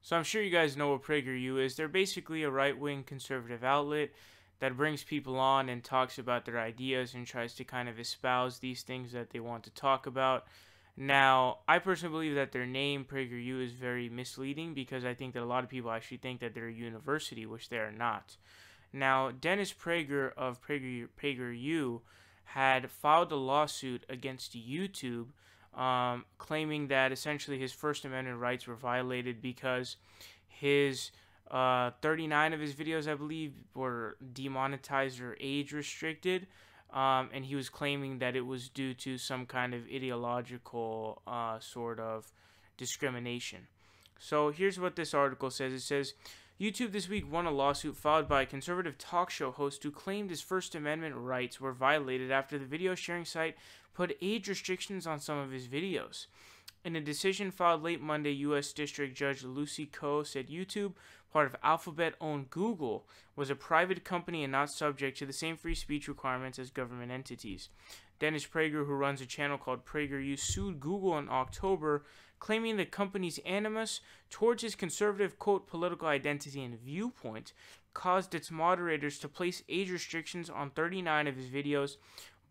So I'm sure you guys know what PragerU is. They're basically a right-wing conservative outlet that brings people on and talks about their ideas and tries to kind of espouse these things that they want to talk about. Now, I personally believe that their name, PragerU, is very misleading because I think that a lot of people actually think that they're a university, which they are not. Now, Dennis Prager of PragerU had filed a lawsuit against YouTube, claiming that essentially his First Amendment rights were violated because his 39 of his videos, I believe, were demonetized or age restricted, and he was claiming that it was due to some kind of ideological sort of discrimination. So here's what this article says. It says, YouTube this week won a lawsuit filed by a conservative talk show host who claimed his First Amendment rights were violated after the video sharing site put age restrictions on some of his videos. In a decision filed late Monday, U.S. District Judge Lucy Koh said YouTube, part of Alphabet-owned Google, was a private company and not subject to the same free speech requirements as government entities. Dennis Prager, who runs a channel called PragerU, sued Google in October, claiming the company's animus towards his conservative, quote, political identity and viewpoint caused its moderators to place age restrictions on 39 of his videos,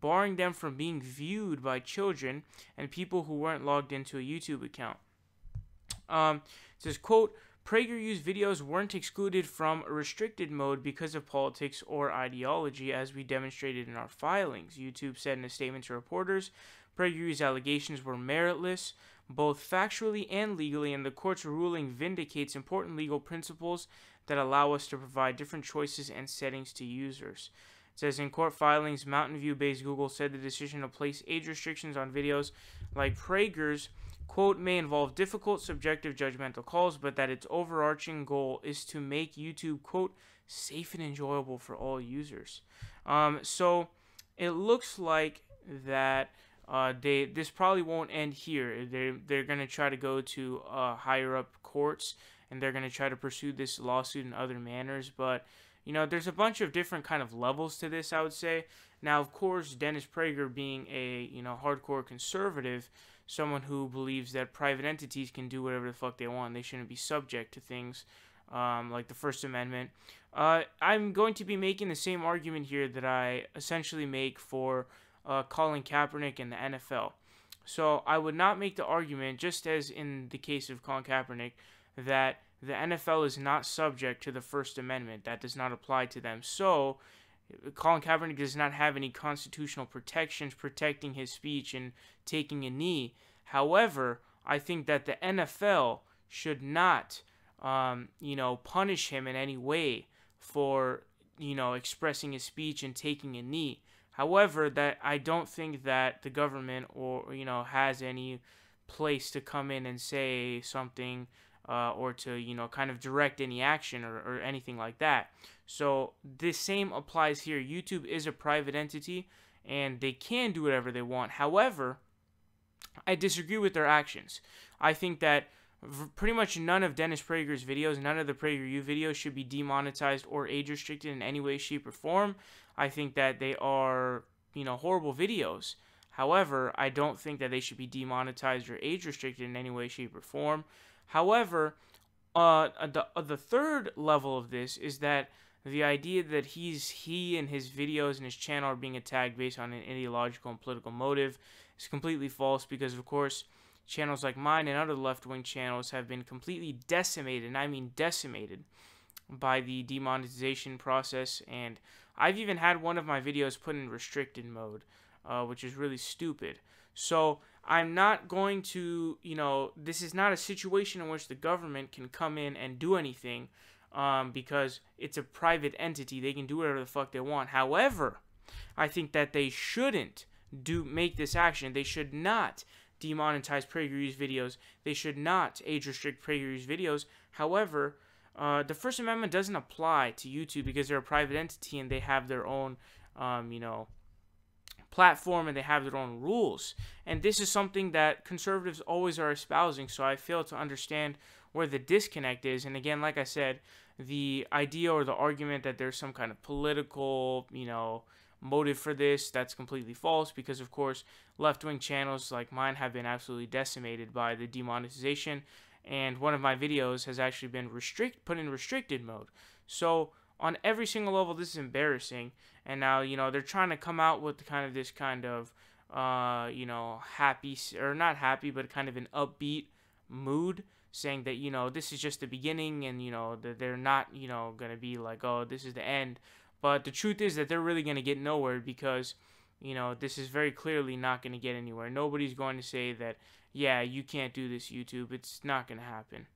barring them from being viewed by children and people who weren't logged into a YouTube account. It says, quote, PragerU's videos weren't excluded from a restricted mode because of politics or ideology, as we demonstrated in our filings, YouTube said in a statement to reporters. PragerU's allegations were meritless, both factually and legally, and the court's ruling vindicates important legal principles that allow us to provide different choices and settings to users. It says in court filings, Mountain View-based Google said the decision to place age restrictions on videos like Prager's, quote, may involve difficult, subjective, judgmental calls, but that its overarching goal is to make YouTube, quote, safe and enjoyable for all users. So it looks like that this probably won't end here. They're going to try to go to higher up courts, and they're going to try to pursue this lawsuit in other manners, but you know, there's a bunch of different kind of levels to this, I would say. Now, of course, Dennis Prager being a, hardcore conservative, someone who believes that private entities can do whatever the fuck they want. They shouldn't be subject to things like the First Amendment. I'm going to be making the same argument here that I essentially make for Colin Kaepernick and the NFL. So I would not make the argument, just as in the case of Colin Kaepernick, that the NFL is not subject to the First Amendment. That does not apply to them. So Colin Kaepernick does not have any constitutional protections protecting his speech and taking a knee. However, I think that the NFL should not, punish him in any way for, expressing his speech and taking a knee. However, that I don't think that the government has any place to come in and say something or to, kind of direct any action or anything like that. So this same applies here. YouTube is a private entity, and they can do whatever they want. However, I disagree with their actions. I think that pretty much none of Dennis Prager's videos, none of the PragerU videos should be demonetized or age restricted in any way, shape, or form. I think that they are, horrible videos. However, I don't think that they should be demonetized or age restricted in any way, shape, or form. However, the third level of this is that the idea that he and his videos and his channel are being attacked based on an ideological and political motive is completely false, because of course channels like mine and other left-wing channels have been completely decimated, and I mean decimated, by the demonetization process. And I've even had one of my videos put in restricted mode, which is really stupid. So I'm not going to, this is not a situation in which the government can come in and do anything, because it's a private entity. They can do whatever the fuck they want. However, I think that they shouldn't make this action. They should not demonetize PragerU's videos. They should not age restrict PragerU's videos. However, the First Amendment doesn't apply to YouTube because they're a private entity and they have their own, platform, and they have their own rules. And this is something that conservatives always are espousing, so I fail to understand where the disconnect is. And again, like I said, the idea or the argument that there's some kind of political, motive for this, that's completely false, because of course left-wing channels like mine have been absolutely decimated by the demonetization. and one of my videos has actually been put in restricted mode. So on every single level, this is embarrassing. And now, they're trying to come out with kind of this kind of happy, or not happy, but kind of an upbeat mood, saying that this is just the beginning, and that they're not gonna be like, oh, this is the end. But the truth is that they're really gonna get nowhere, because this is very clearly not gonna get anywhere. Nobody's going to say that, yeah, you can't do this, YouTube. It's not gonna happen.